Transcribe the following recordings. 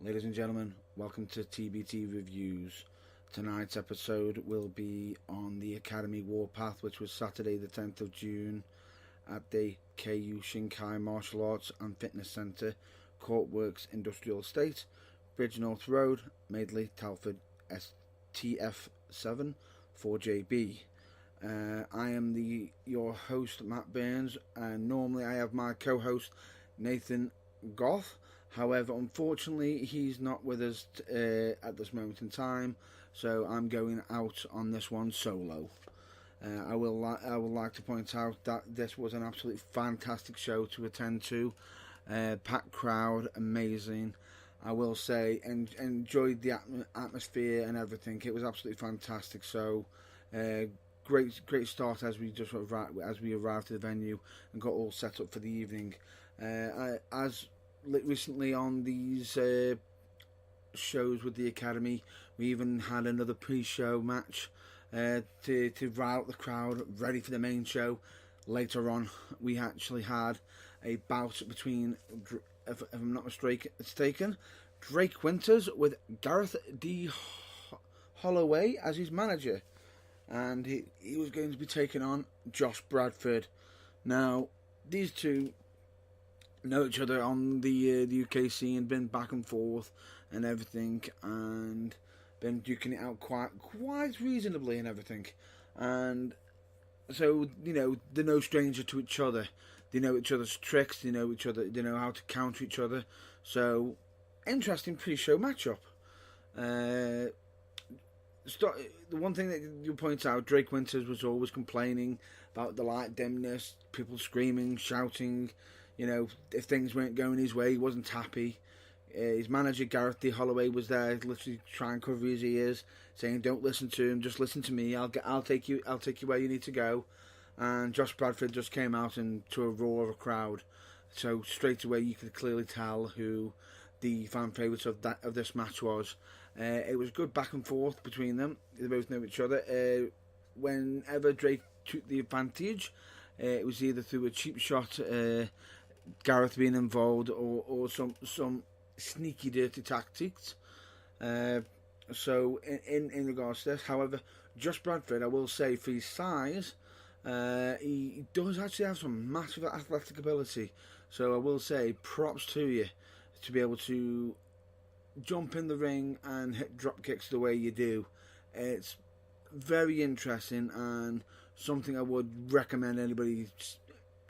Ladies and gentlemen, welcome to TBT Reviews. Tonight's episode will be on the Academy Warpath, which was Saturday the 10th of June at the KU Shinkai Martial Arts and Fitness Centre, Courtworks Industrial Estate, Bridgenorth Road, Madeley, Telford, STF7 4JB. I am your host, Matt Burns, and normally I have my co-host, Nathan Goff. However, unfortunately, he's not with us at this moment in time, so I'm going out on this one solo. I would like to point out that this was an absolutely fantastic show to attend to. Packed crowd, amazing. I will say, enjoyed the atmosphere and everything. It was absolutely fantastic. So, great start as we arrived to the venue and got all set up for the evening. As recently on these shows with the Academy, we even had another pre-show match to rile up the crowd, ready for the main show. Later on, we actually had a bout between, if I'm not mistaken, Drake Winters with Gareth D. Holloway as his manager, and he was going to be taking on Josh Bradford. Now, these two know each other on the UK scene, been back and forth and everything, and been duking it out quite reasonably and everything. And so, they're no stranger to each other. They know each other's tricks. They know each other. They know how to counter each other. So, interesting pre-show matchup. The one thing that you point out, Drake Winters was always complaining about the light dimness, people screaming, shouting. If things weren't going his way, he wasn't happy. His manager, Gareth D. Holloway, was there, literally trying to cover his ears, saying, "Don't listen to him, just listen to me. I'll take you where you need to go." And Josh Bradford just came out into a roar of a crowd. So straight away, you could clearly tell who the fan favourites of this match was. It was good back and forth between them. They both know each other. Whenever Drake took the advantage, it was either through a cheap shot, Gareth being involved, or some sneaky, dirty tactics. So in regards to this, however, Josh Bradford, I will say, for his size, he does actually have some massive athletic ability. So I will say, props to you to be able to jump in the ring and hit drop kicks the way you do. It's very interesting and something I would recommend anybody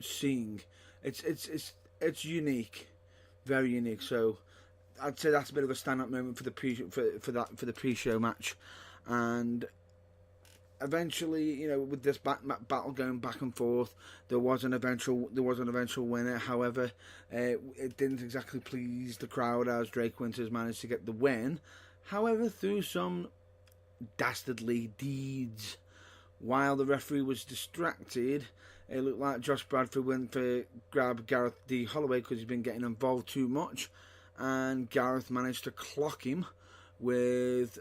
seeing. It's unique, very unique. So I'd say that's a bit of a stand-up moment for the pre-show match, and eventually, with this battle going back and forth, there was an eventual winner. However, it didn't exactly please the crowd as Drake Winters managed to get the win. However, through some dastardly deeds, while the referee was distracted, it looked like Josh Bradford went to grab Gareth D. Holloway because he's been getting involved too much, and Gareth managed to clock him with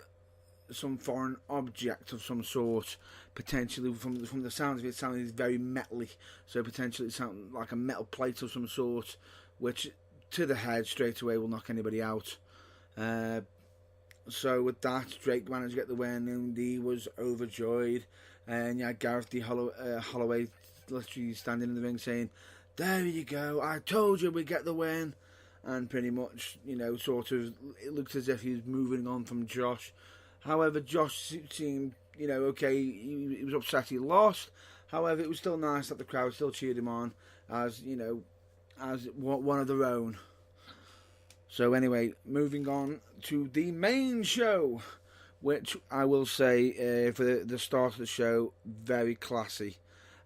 some foreign object of some sort. Potentially, from the sounds of it, sounded very metally. So potentially it sounded like a metal plate of some sort, which to the head straight away will knock anybody out. So with that, Drake managed to get the win, and he was overjoyed. And Gareth D. Holloway literally standing in the ring saying, "There you go, I told you we'd get the win." And pretty much, sort of, it looked as if he was moving on from Josh. However, Josh seemed, okay, he was upset he lost. However, it was still nice that the crowd still cheered him on as one of their own. So anyway, moving on to the main show, which I will say, for the start of the show, very classy,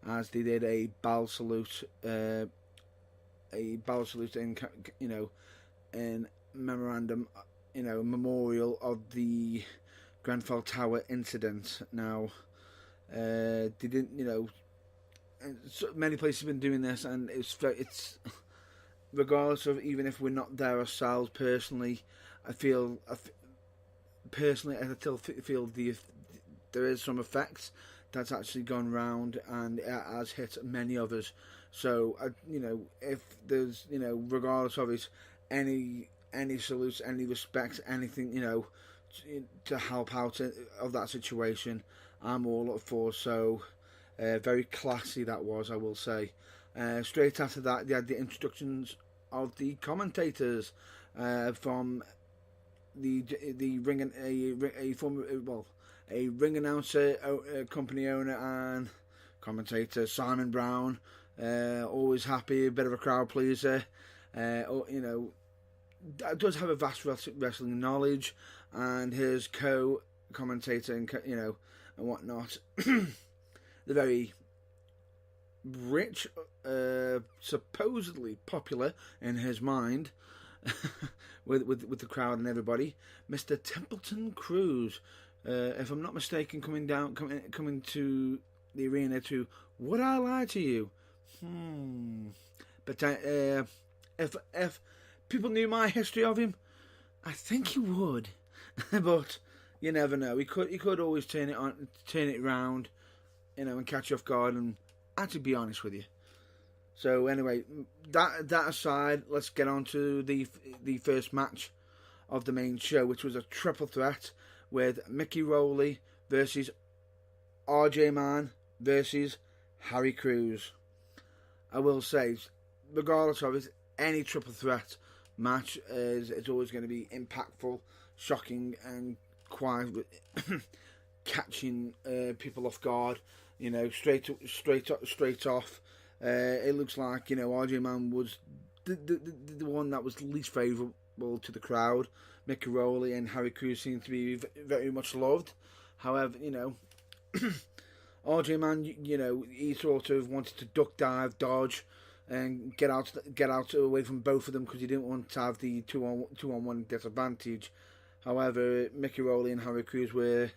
as they did a bow salute in memorandum, memorial of the Grenfell Tower incident. Now, they didn't, so many places have been doing this, and it's regardless of, even if we're not there ourselves personally, I still feel there is some effects that's actually gone round, and it has hit many others. So, if there's, regardless of it, any any salutes, any respect, anything, to help out of that situation, I'm all up for. So very classy that was, I will say. Straight after that, they had the introductions of the commentators from the ring announcer, company owner and commentator Simon Brown. Always happy, a bit of a crowd pleaser. Does have a vast wrestling knowledge, and his co-commentator and whatnot. They're very rich, supposedly popular in his mind, with the crowd and everybody. Mr. Templeton Cruz, if I'm not mistaken, coming to the arena to Would I Lie to You? But if people knew my history of him, I think he would. But you never know. He could always turn it around, and catch you off guard and actually be honest with you. So anyway, that aside, let's get on to the first match of the main show, which was a triple threat with Mickey Rowley versus RJ Man versus Harry Crews. I will say, regardless of it, any triple threat match it's always going to be impactful, shocking, and quite catching people off guard. Straight off. It looks like RJ Man was the one that was least favourable to the crowd. Mickey Rowley and Harry Crews seem to be very much loved. However, RJ Man, he sort of wanted to duck, dive, dodge, and get out away from both of them because he didn't want to have the two on one disadvantage. However, Mickey Rowley and Harry Crews were,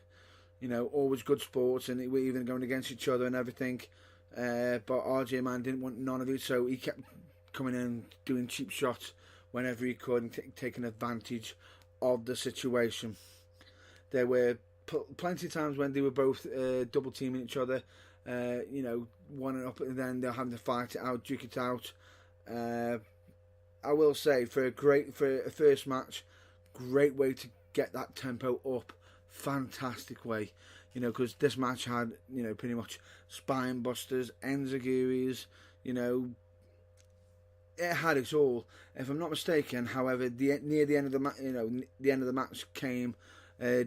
always good sports, and we're even going against each other and everything. But RJ Man didn't want none of it, so he kept coming in and doing cheap shots whenever he could and taking advantage of the situation. There were plenty of times when they were both double teaming each other, one and up, and then they're having to fight it out, duke it out. I will say, for a first match, great way to get that tempo up. Fantastic way, because this match had, pretty much spine busters, enzuigiris, it had it all. If I'm not mistaken, however, near the end of the end of the match came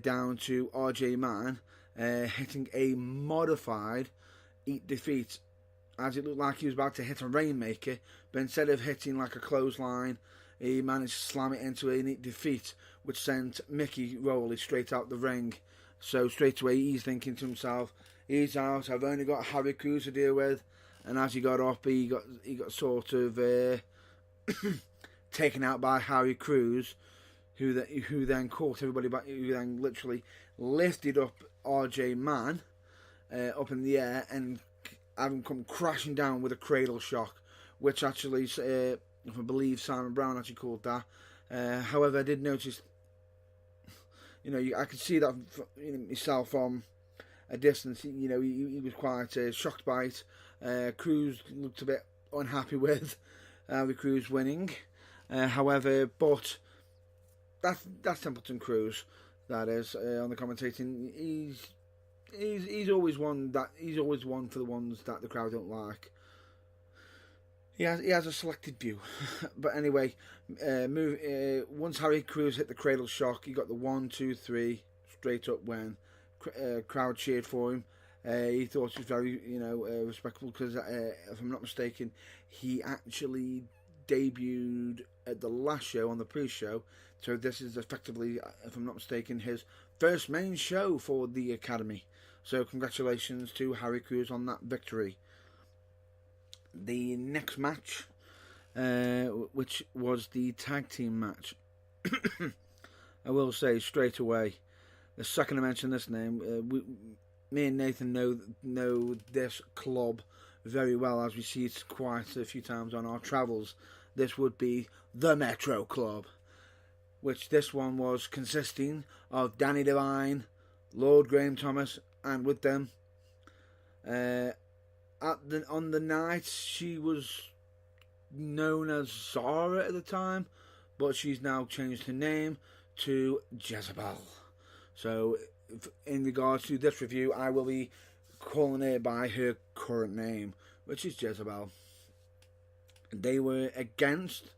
down to RJ Man hitting a modified Eat Defeat, as it looked like he was about to hit a Rainmaker, but instead of hitting like a clothesline, he managed to slam it into an Eat Defeat, which sent Mickey Rowley straight out the ring. So straight away he's thinking to himself, he's out, I've only got Harry Crews to deal with. And as he got up, he got sort of taken out by Harry Crews, who then caught everybody back, who then literally lifted up RJ Man up in the air and had him come crashing down with a cradle shock, which actually, if I believe Simon Brown actually called that. However, I did notice, I could see that myself from a distance. He was quite shocked by it. Crews looked a bit unhappy with Harry Crews winning. However, but that's Templeton Cruz. That is on the commentating. He's always one for the ones that the crowd don't like. He has a selected view. But anyway, once Harry Crews hit the cradle shock, he got the 1, 2, 3 straight up when crowd cheered for him. He thought it was very respectable because if I'm not mistaken, he actually debuted at the last show on the pre-show. So this is effectively, if I'm not mistaken, his first main show for the Academy. So congratulations to Harry Crews on that victory. The next match, which was the tag team match, I will say straight away, the second I mention this name, me and Nathan know this club very well, as we see it quite a few times on our travels. This would be the Metro Club, which this one was consisting of Danny Devine, Lord Graham Thomas, and with them, on the night, she was known as Zara at the time, but she's now changed her name to Jezebel. So, in regards to this review, I will be calling her by her current name, which is Jezebel. They were against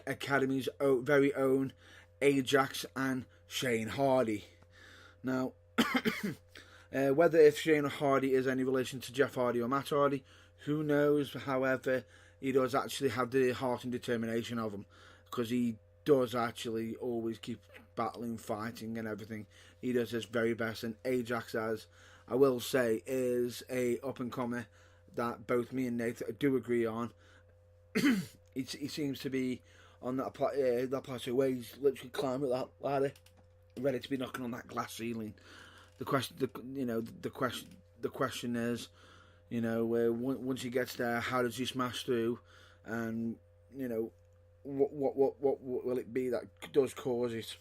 Academy's very own Ajax and Shane Hardy. Now, whether if Shane Hardy is any relation to Jeff Hardy or Matt Hardy, who knows? However, he does actually have the heart and determination of him, because he does actually always keep battling, fighting and everything. He does his very best, and Ajax, as I will say, is a up-and-comer that both me and Nate do agree on. he seems to be on that plateau where he's literally climbing that ladder, ready to be knocking on that glass ceiling. The question is, once he gets there, how does he smash through, and what will it be that does cause it?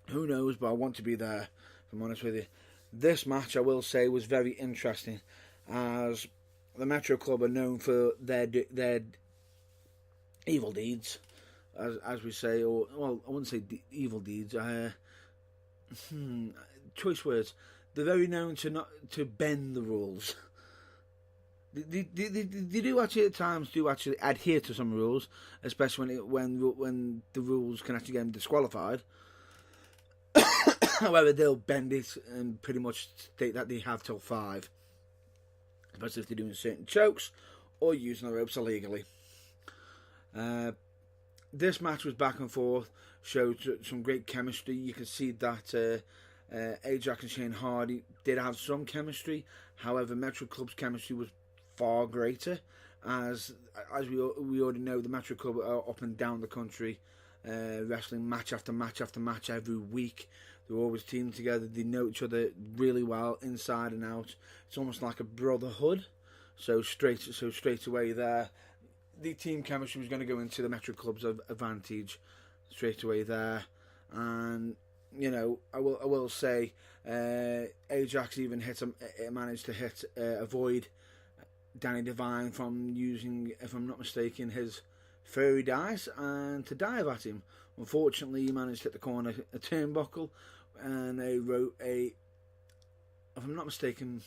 Who knows? But I want to be there. If I'm honest with you, this match, I will say, was very interesting, as the Metro Club are known for their evil deeds, as we say, or well, I wouldn't say evil deeds. Choice words. They're very known to bend the rules. They do actually at times adhere to some rules, especially when the rules can actually get them disqualified. However, they'll bend it and pretty much state that they have till 5, especially if they're doing certain chokes or using the ropes illegally. This match was back and forth, showed some great chemistry. You can see that Ajax and Shane Hardy did have some chemistry. However, Metro Club's chemistry was far greater, as we already know, the Metro Club are up and down the country, wrestling match after match after match every week. They're always teamed together. They know each other really well, inside and out. It's almost like a brotherhood. So straight away there, the team chemistry was going to go into the Metro Club's advantage straight away there. And I will say, Ajax even managed to avoid Danny Devine from using, if I'm not mistaken, his furry dice and to dive at him. Unfortunately, he managed to hit the corner a turnbuckle, and if I'm not mistaken,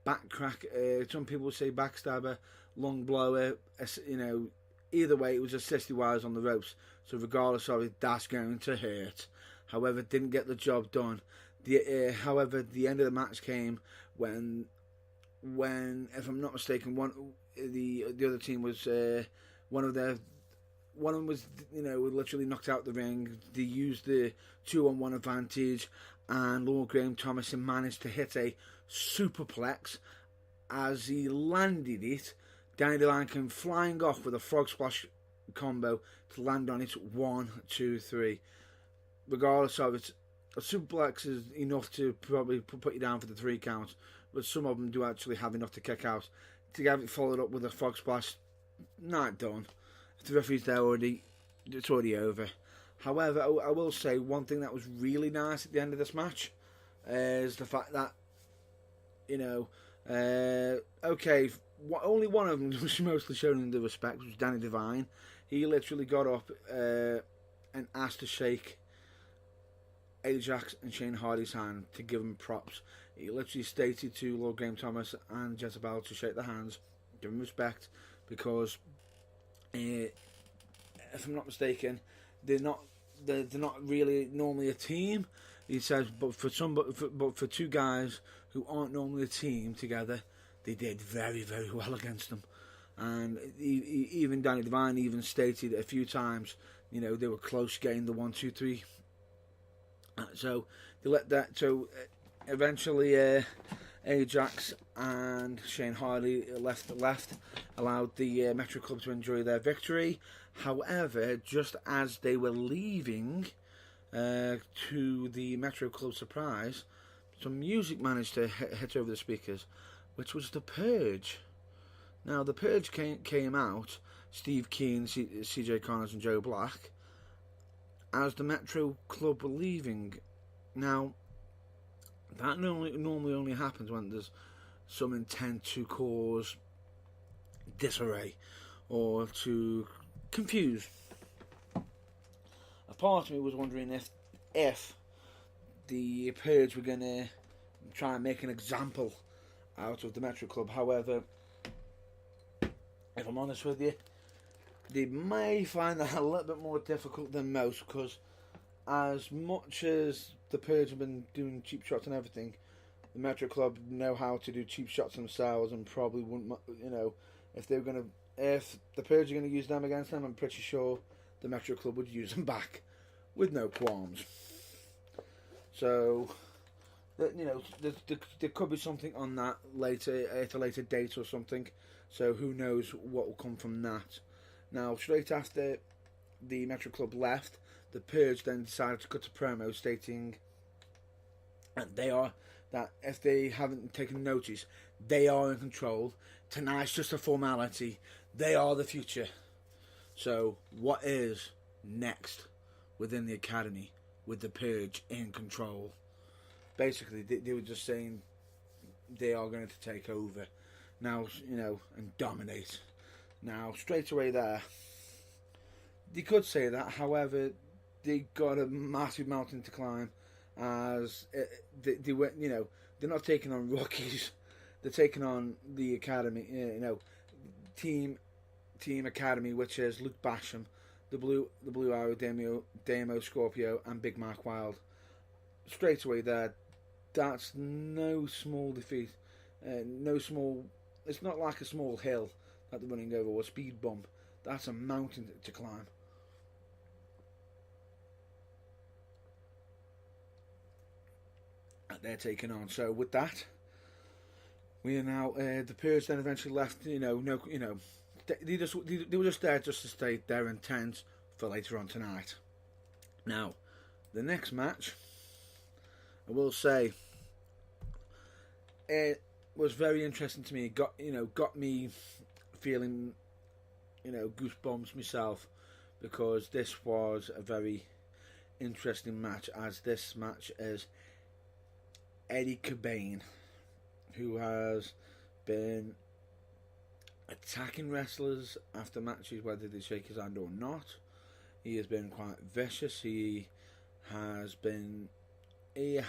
back crack. Some people say backstabber, long blower. Either way, it was assisted wise on the ropes. So regardless of it, that's going to hurt. However, didn't get the job done. However, the end of the match came when, if I'm not mistaken, the other team was one of them was literally knocked out the ring. They used the 2-on-1 advantage, and Lord Graham Thomason managed to hit a superplex. As he landed it, Danny Devine came flying off with a frog splash combo to land on it. 1, 2, 3. Regardless of it, a superplex is enough to probably put you down for the 3 count, but some of them do actually have enough to kick out. To have it followed up with a frog splash, not done. If the referee's there already, it's already over. However, I will say one thing that was really nice at the end of this match is the fact that, only one of them was mostly showing the respect, was Danny Devine. He literally got up and asked to shake Ajax and Shane Hardy's hand to give him props. He literally stated to Lord Graham Thomas and Jezebel to shake their hands, give him respect, because if I'm not mistaken, they're not really normally a team. He says, but for 2 guys who aren't normally a team together, they did very, very well against them. And even Danny Devine even stated a few times, they were close getting the 1, 2, 3. So they let that. So eventually, Ajax and Shane Hardy left, allowed the Metro Club to enjoy their victory. However, just as they were leaving, to the Metro Club surprise, some music managed to hit over the speakers, which was The Purge. Now, The Purge came out, Steve Keane, CJ Connors and Joe Black, as the Metro Club were leaving. Now, that normally only happens when there's some intent to cause disarray or to confused. A part of me was wondering if the Purge were going to try and make an example out of the Metro Club. However, if I'm honest with you, they may find that a little bit more difficult than most, because as much as the Purge have been doing cheap shots and everything, the Metro Club know how to do cheap shots themselves, and probably wouldn't, if the Purge are going to use them against them, I'm pretty sure the Metro Club would use them back with no qualms. So, there could be something on that later, at a later date or something. So who knows what will come from that. Now, straight after the Metro Club left, the Purge then decided to cut a promo stating that if they haven't taken notice, they are in control. Tonight's just a formality. They are the future. So, what is next within the Academy with the Purge in control? Basically, they were just saying they are going to take over now, and dominate. Now, straight away there, they could say that. However, they got a massive mountain to climb, as they were, they're not taking on rookies. They're taking on the Academy, Team Academy, which is Luke Basham, the Blue Arrow, Damo Scorpio, and Big Mark Wilde. Straight away there, that's no small defeat. It's not like a small hill that they're running over or a speed bump. That's a mountain to climb. That they're taking on. So with that, we are now the Purge then eventually left. They were just there just to state their intent for later on tonight. Now, the next match, I will say, it was very interesting to me. It got me feeling, goosebumps myself, because this was a very interesting match, as this match is Eddie Cobain, who has been attacking wrestlers after matches, whether they shake his hand or not. He has been quite vicious. He has been a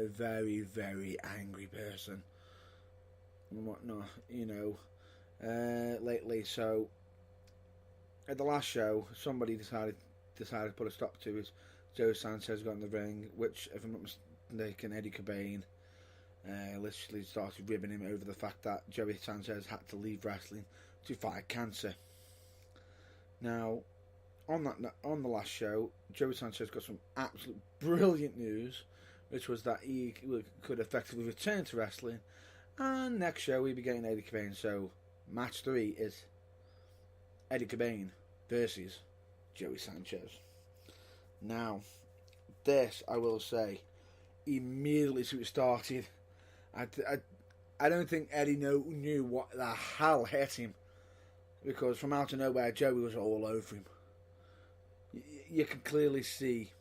very, very angry person and whatnot, lately. So at the last show, somebody decided to put a stop to it. Joe Sanchez got in the ring, which, if I'm not mistaken, Eddie Cobain literally started ribbing him over the fact that Joey Sanchez had to leave wrestling to fight cancer. Now, on the last show, Joey Sanchez got some absolute brilliant news, which was that he could effectively return to wrestling, and next show we'll be getting Eddie Cobain. So match 3 is Eddie Cobain versus Joey Sanchez. Now, this, I will say, immediately as it started, I don't think Eddie knew what the hell hit him, because from out of nowhere, Joey was all over him. You can clearly see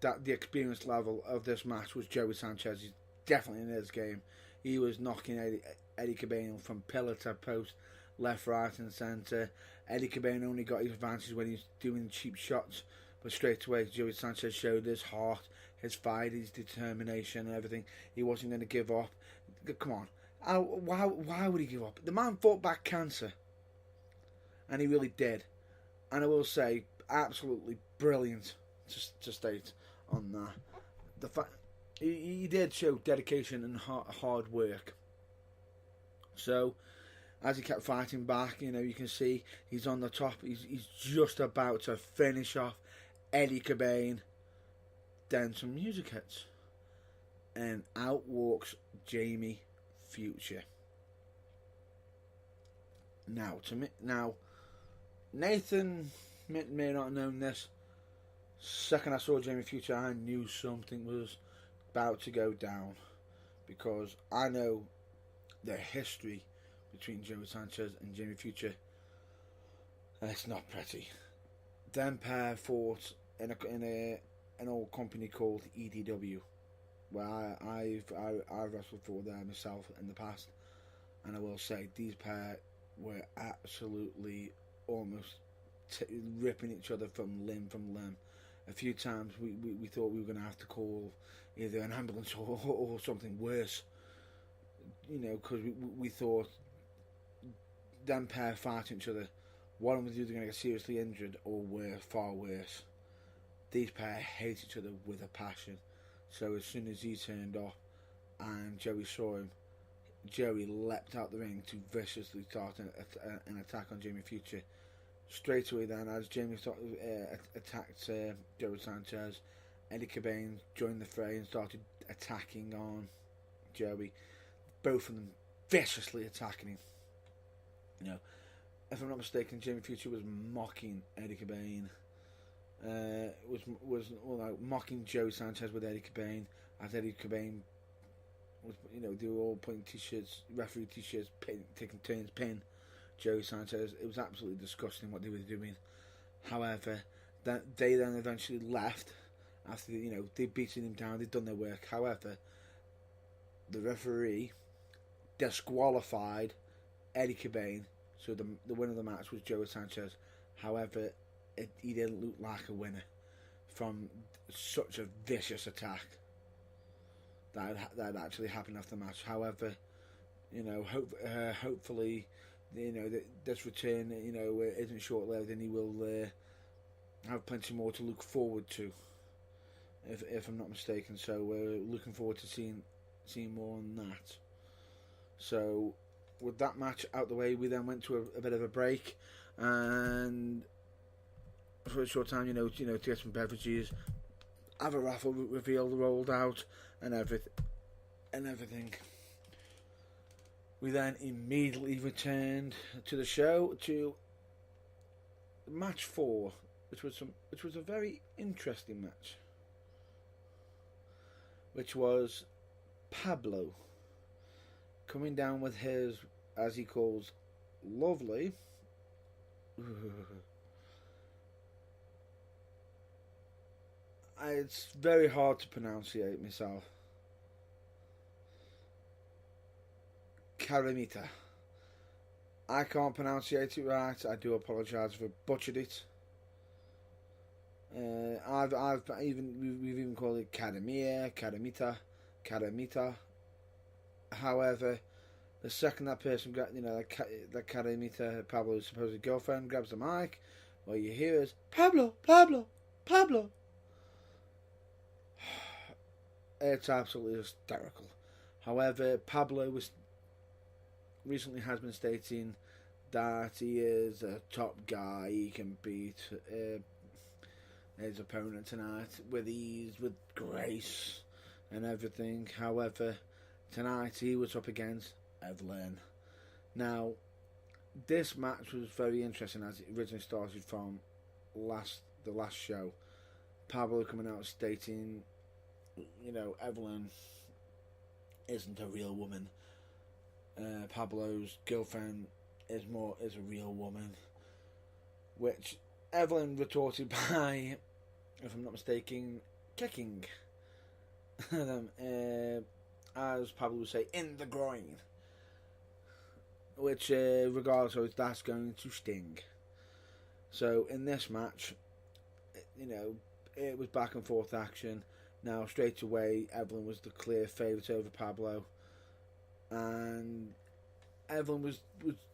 that the experience level of this match was Joey Sanchez. He's definitely in his game. He was knocking Eddie Cobain from pillar to post, left, right and centre. Eddie Cobain only got his advantage when he was doing cheap shots, but straight away Joey Sanchez showed his heart, his fight, his determination and everything. He wasn't going to give up. Come on. Why would he give up? The man fought back cancer, and he really did. And I will say, absolutely brilliant to state on that. The fact he did show dedication and hard work. So, as he kept fighting back, you can see he's on the top. He's just about to finish off Eddie Cobain. Then some music hits, and out walks Jamie Future. Now, Nathan may not have known this. Second I saw Jamie Future, I knew something was about to go down, because I know the history between Joey Sanchez and Jamie Future. And it's not pretty. Them pair fought in an old company called EDW, where I've wrestled for there myself in the past, and I will say these pair were absolutely almost ripping each other from limb. A few times we thought we were going to have to call either an ambulance or something worse, because we thought them pair fighting each other, one was either going to get seriously injured or worse, far worse. These pair hate each other with a passion. So as soon as he turned up and Joey saw him, Joey leapt out the ring to viciously start an attack on Jamie Future. Straight away then, as Jamie attacked Joey Sanchez, Eddie Cobain joined the fray and started attacking on Joey. Both of them viciously attacking him. If I'm not mistaken, Jamie Future was mocking Eddie Cobain. Mocking Joey Sanchez with Eddie Cobain, as Eddie Cobain was, they were all putting t-shirts, referee t-shirts, taking turns pin Joey Sanchez. It was absolutely disgusting what they were doing. However, they then eventually left after they'd beaten him down, they'd done their work. However, the referee disqualified Eddie Cobain, so the winner of the match was Joey Sanchez. However, he didn't look like a winner from such a vicious attack that actually happened after the match. However, hopefully, this return, isn't short-lived, and he will have plenty more to look forward to, if I'm not mistaken. So we're looking forward to seeing more on that. So with that match out the way, we then went to a bit of a break, and for a short time, to get some beverages, have a raffle reveal rolled out, and everything. We then immediately returned to the show to match 4, which was a very interesting match, which was Pablo coming down with his, as he calls, lovely. It's very hard to pronunciate myself. Caramita. I can't pronunciate it right. I do apologise if I butchered it. We've even called it Caramita. However, the second that person got, the Caramita, Pablo's supposed girlfriend, grabs the mic, all you hear is Pablo. It's absolutely hysterical. However, Pablo recently has been stating that he is a top guy. He can beat his opponent tonight with ease, with grace, and everything. However, tonight he was up against Evelyn. Now, this match was very interesting as it originally started from the last show. Pablo coming out stating, Evelyn isn't a real woman. Pablo's girlfriend is a real woman, which Evelyn retorted by, if I'm not mistaken, kicking them, as Pablo would say, in the groin, which regardless of that's going to sting. So in this match, it was back and forth action. Now straight away, Evelyn was the clear favourite over Pablo, and Evelyn was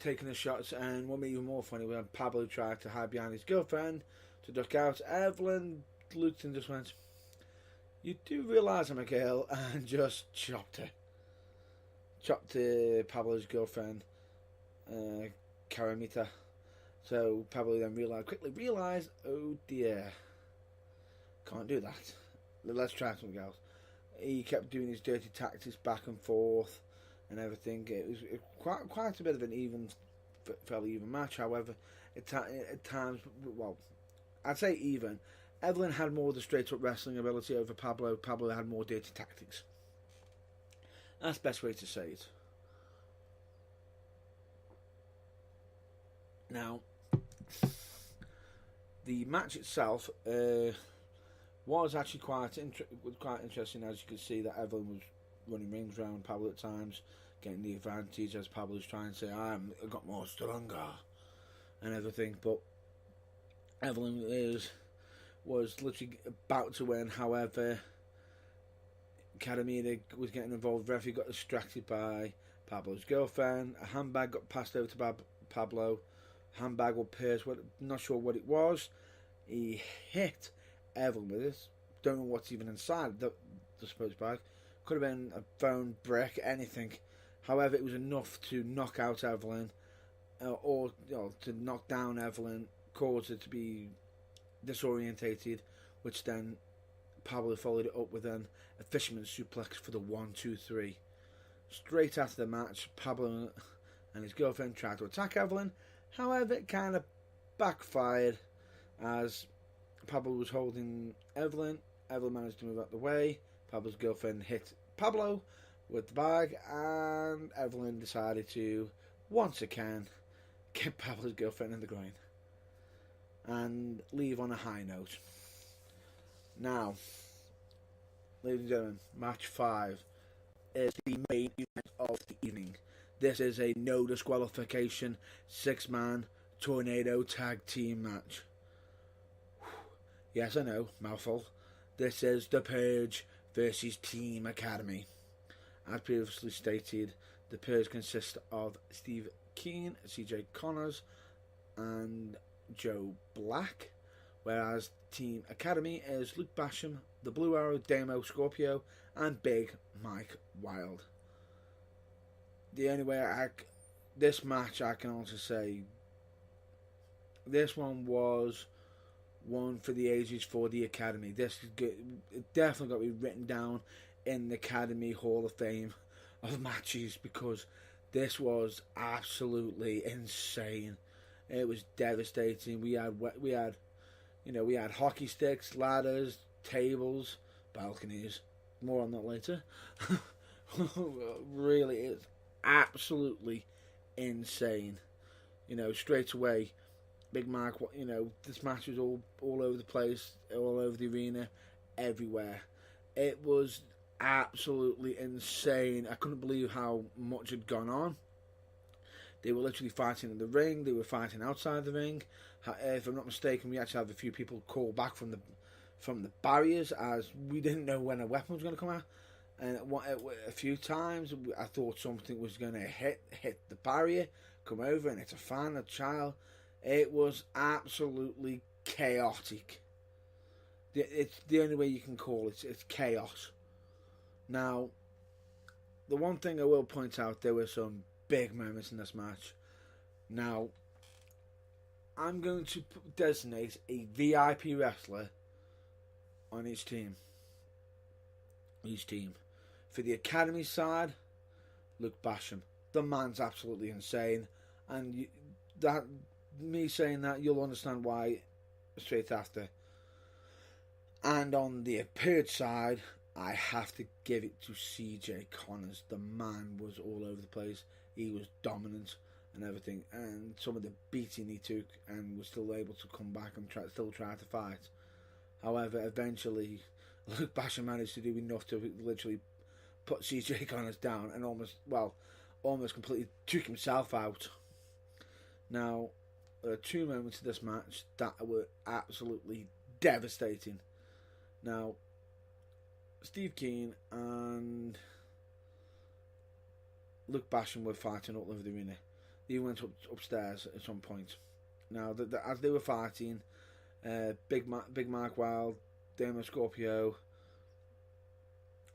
taking the shots. And what made it even more funny when Pablo tried to hide behind his girlfriend to duck out, Evelyn looked and just went, "You do realise I'm a girl," and just chopped Pablo's girlfriend, Caramita. So Pablo then quickly realised, oh dear, can't do that. Let's try something else. He kept doing his dirty tactics back and forth and everything. It was quite a bit of an fairly even match. However, at times, well, I'd say even. Evelyn had more of the straight-up wrestling ability over Pablo. Pablo had more dirty tactics. That's the best way to say it. Now, the match itself was actually quite interesting, as you could see that Evelyn was running rings around Pablo at times, getting the advantage as Pablo was trying to say, I got more stronger and everything. But Evelyn was literally about to win. However, Academy was getting involved. Referee got distracted by Pablo's girlfriend. A handbag got passed over to Pablo. Handbag or purse, not sure what it was. He hit Evelyn with it. Don't know what's even inside the supposed bag. Could have been a phone, brick, anything. However, it was enough to knock out Evelyn, or to knock down Evelyn, cause her to be disorientated, which then Pablo followed it up with a fisherman's suplex for the 1-2-3. Straight after the match, Pablo and his girlfriend tried to attack Evelyn. However, it kind of backfired as Pablo was holding Evelyn. Evelyn managed to move out the way. Pablo's girlfriend hit Pablo with the bag, and Evelyn decided to once again get Pablo's girlfriend in the groin and leave on a high note. Now, ladies and gentlemen, match 5 is the main event of the evening. This is a no disqualification 6-man tornado tag team match. Yes, I know, mouthful. This is The Purge versus Team Academy. As previously stated, The Purge consists of Steve Keane, CJ Connors, and Joe Black, whereas Team Academy is Luke Basham, the Blue Arrow, Damo Scorpio, and Big Mike Wild. The only way this match I can also say, this one was one for the ages for the Academy. This is good. It definitely got to be written down in the Academy Hall of Fame of matches, because this was absolutely insane. It was devastating. We had hockey sticks, ladders, tables, balconies. More on that later. Really, it's absolutely insane. Straight away, Big Mark. This match was all over the place, all over the arena, everywhere. It was absolutely insane. I couldn't believe how much had gone on. They were literally fighting in the ring. They were fighting outside the ring. If I'm not mistaken, we actually have a few people called back from the barriers, as we didn't know when a weapon was going to come out. And a few times I thought something was going to hit the barrier, come over, and it's a fan, a child. It was absolutely chaotic. It's the only way you can call it. It's chaos. Now, the one thing I will point out, there were some big moments in this match. Now, I'm going to designate a VIP wrestler on each team. For the Academy side, Luke Basham. The man's absolutely insane, and me saying that, you'll understand why straight after. And on the Purge side, I have to give it to CJ Connors. The man was all over the place. He was dominant and everything, and some of the beating he took, and was still able to come back and still try to fight. However, eventually, Luke Basham managed to do enough to literally put CJ Connors down and almost completely took himself out. Now, there are two moments of this match that were absolutely devastating. Now, Steve Keane and Luke Basham were fighting all over the arena. They went upstairs at some point. Now, as they were fighting, Big Mark Wild, Damo Scorpio,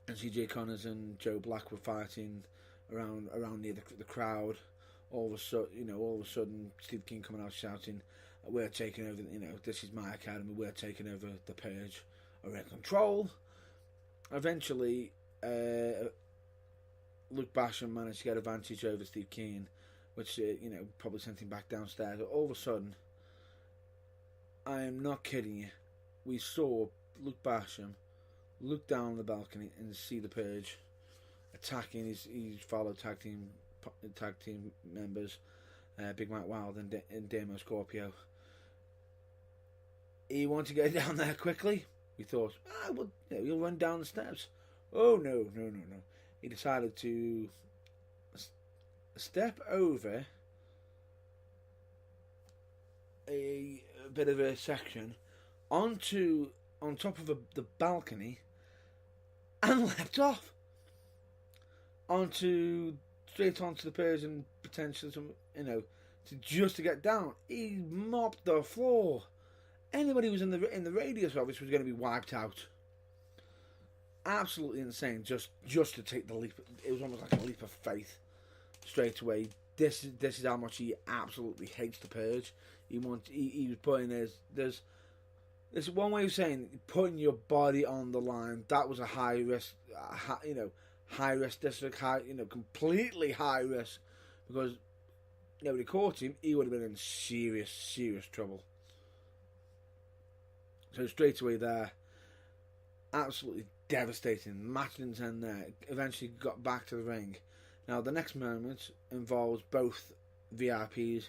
and CJ Connors and Joe Black were fighting around near the crowd. All of a sudden, Steve King coming out shouting, "We're taking over. This is my academy. We're taking over the Purge. Are in control." Eventually, Luke Basham managed to get advantage over Steve Keane, which probably sent him back downstairs. All of a sudden, I am not kidding you, we saw Luke Basham look down the balcony and see the Purge attacking his fellow tag team members, Big Mike Wild and Damo Scorpio. He wanted to get down there quickly. We thought, he'll run down the steps. Oh, no. He decided to step over a bit of a section on top of the balcony and leapt off straight onto the pairs and potentially to get down. He mopped the floor. Anybody who was in the radius of it was going to be wiped out. Absolutely insane. Just to take the leap. It was almost like a leap of faith straight away. This is how much he absolutely hates the purge. He was putting there's one way of saying putting your body on the line. That was a high risk, high risk district, completely high risk, because nobody caught him. He would have been in serious trouble. So straight away there, absolutely devastating. Match in 10 there. Eventually got back to the ring. Now the next moment involves both VIPs,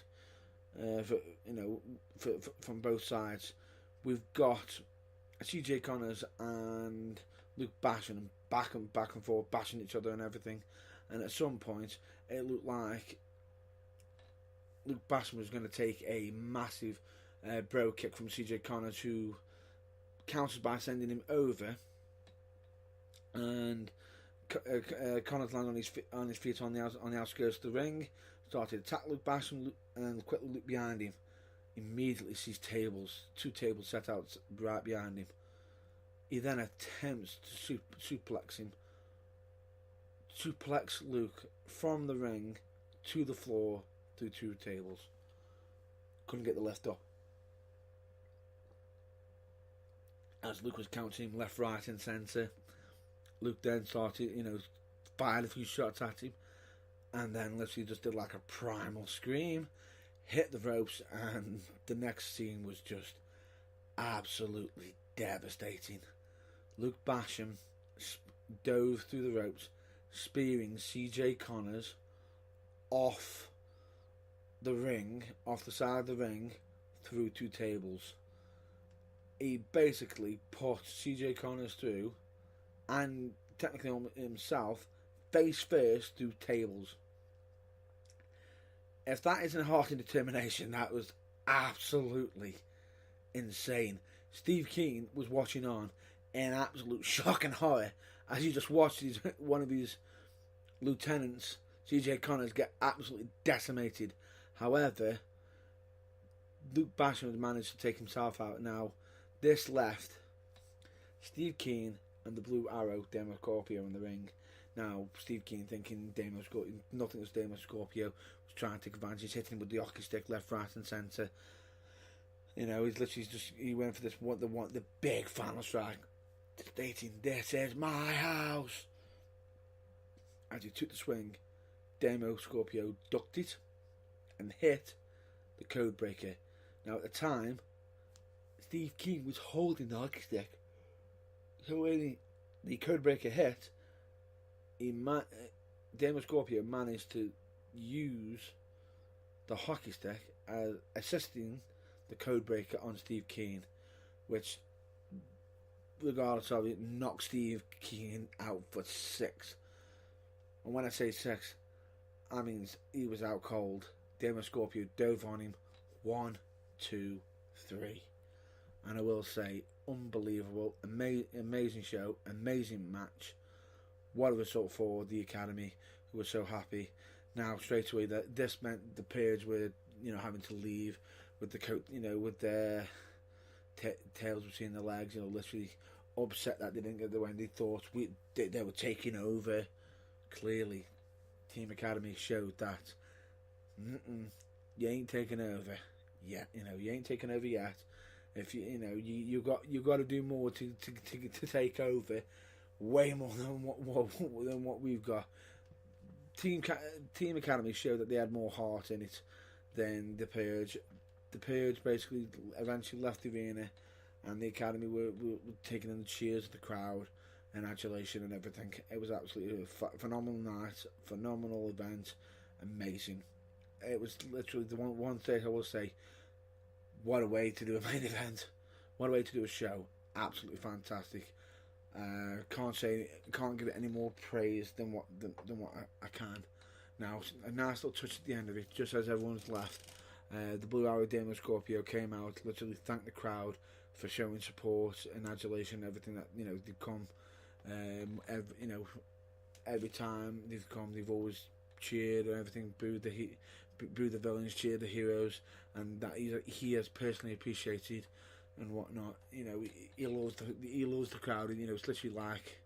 from both sides. We've got CJ Connors and Luke Basham back and forth, bashing each other and everything. And at some point, it looked like Luke Basham was going to take a massive bro kick from CJ Connors, who countered by sending him over. And Connors landed on his feet on the outskirts of the ring, started to attack Luke Basham, and quickly looked behind him. Immediately sees two tables set out right behind him. He then attempts to suplex him. Suplex Luke from the ring to the floor through 2 tables. Couldn't get the lift up. As Luke was counting him left, right and centre, Luke then started, fired a few shots at him, and then literally just did like a primal scream, hit the ropes, and the next scene was just absolutely devastating. Luke Basham dove through the ropes, spearing CJ Connors off the side of the ring, through 2 tables. He basically put CJ Connors through, and technically himself, face first through tables. If that isn't heart and determination, that was absolutely insane. Steve Keane was watching on in absolute shock and horror as he just watched one of his lieutenants, CJ Connors, get absolutely decimated. However, Luke Basham had managed to take himself out. Now, this left Steve Keane and the Blue Arrow, Demo Scorpio, in the ring. Now, Steve Keane thinking nothing was Demo Scorpio, was trying to take advantage. He's hitting him with the hockey stick left, right and centre. He's literally he went for the big final strike, stating, "This is my house." As he took the swing, Demo Scorpio ducked it and hit the code breaker. Now, at the time, Steve Keane was holding the hockey stick. So when the code breaker hit, Demo Scorpio managed to use the hockey stick as assisting the code breaker on Steve Keane, which, regardless of it, knocked Steve Keane out for 6. And when I say 6, I mean he was out cold. Demo Scorpio dove on him. 1, 2, 3. And I will say, unbelievable, amazing show, amazing match. What a result for the Academy, who were so happy. Now, straight away, this meant the Purge were, having to leave with the coat, with their tails between their legs, literally upset that they didn't get the win. They thought they were taking over. Clearly, Team Academy showed that you ain't taking over yet. You ain't taking over yet. If you got to do more to take over, way more than what we've got. Team Academy showed that they had more heart in it than the Purge. The Purge basically eventually left the arena, and the Academy were taking in the cheers of the crowd and adulation and everything. It was absolutely a phenomenal night, phenomenal event, amazing. It was literally the one thing I will say. What a way to do a main event! What a way to do a show! Absolutely fantastic. Can't give it any more praise than what I can. Now, a nice little touch at the end of it, just as everyone's left. The Blue Arrow Demon Scorpio came out, literally thanked the crowd for showing support and adulation, everything that they've come. Every time they've come, they've always cheered and everything, booed the villains, cheered the heroes, and that he has personally appreciated and whatnot. He loves the crowd, and it's literally like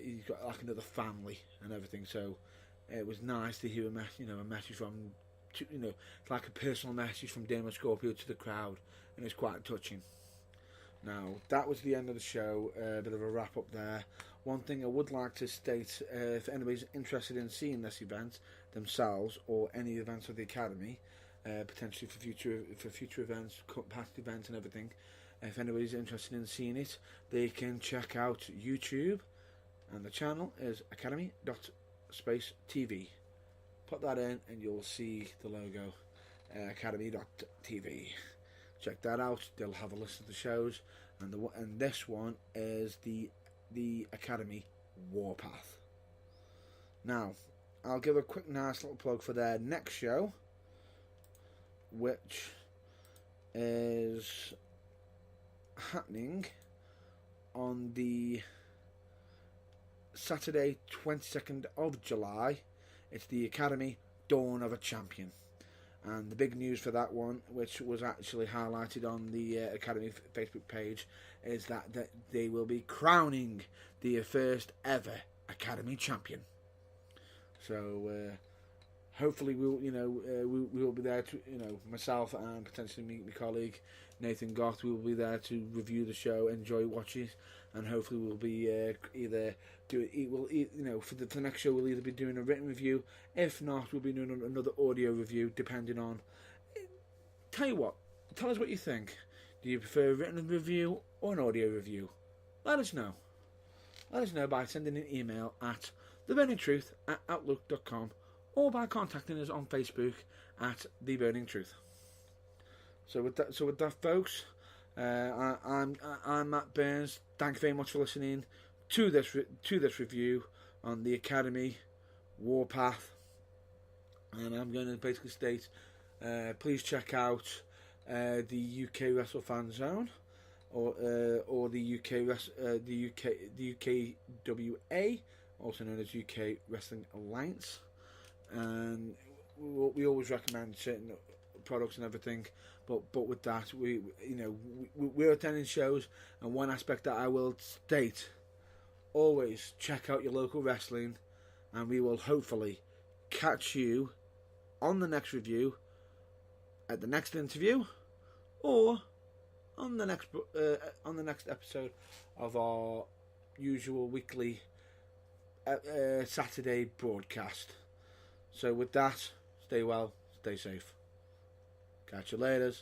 he's got like another family and everything. So it was nice to hear a message from. It's like a personal message from Damon Scorpio to the crowd, and it's quite touching. Now, that was the end of the show, a bit of a wrap up there. One thing I would like to state, if anybody's interested in seeing this event themselves, or any events of the Academy, potentially for future events, past events and everything, if anybody's interested in seeing it, they can check out YouTube, and the channel is academy.space.tv. Put that in and you'll see the logo, academy.tv. Check that out. They'll have a list of the shows, and this one is the Academy Warpath. Now, I'll give a quick nice little plug for their next show, which is happening on the Saturday 22nd of July. It's the Academy Dawn of a Champion. And the big news for that one, which was actually highlighted on the Academy Facebook page, is that they will be crowning the first ever Academy champion. So hopefully we'll be there to, myself and potentially my colleague Nathan Goth, we will be there to review the show, enjoy watching, and hopefully we'll be for the next show we'll either be doing a written review. If not, we'll be doing another audio review, depending on. Tell us what you think. Do you prefer a written review or an audio review? Let us know. Let us know by sending an email at theburningtruth@outlook.com, or by contacting us on Facebook at The Burning Truth. So with that, folks, I'm Matt Burns. Thank you very much for listening to this review on the Academy Warpath, and I'm going to basically state, please check out the UK Wrestle Fan Zone, or the UKWA, also known as UK Wrestling Alliance, and we always recommend certain products and everything. But with that, we're attending shows, and one aspect that I will state: always check out your local wrestling, and we will hopefully catch you on the next review, at the next interview, or on the next episode of our usual weekly Saturday broadcast. So with that, stay well, stay safe. Catch you later.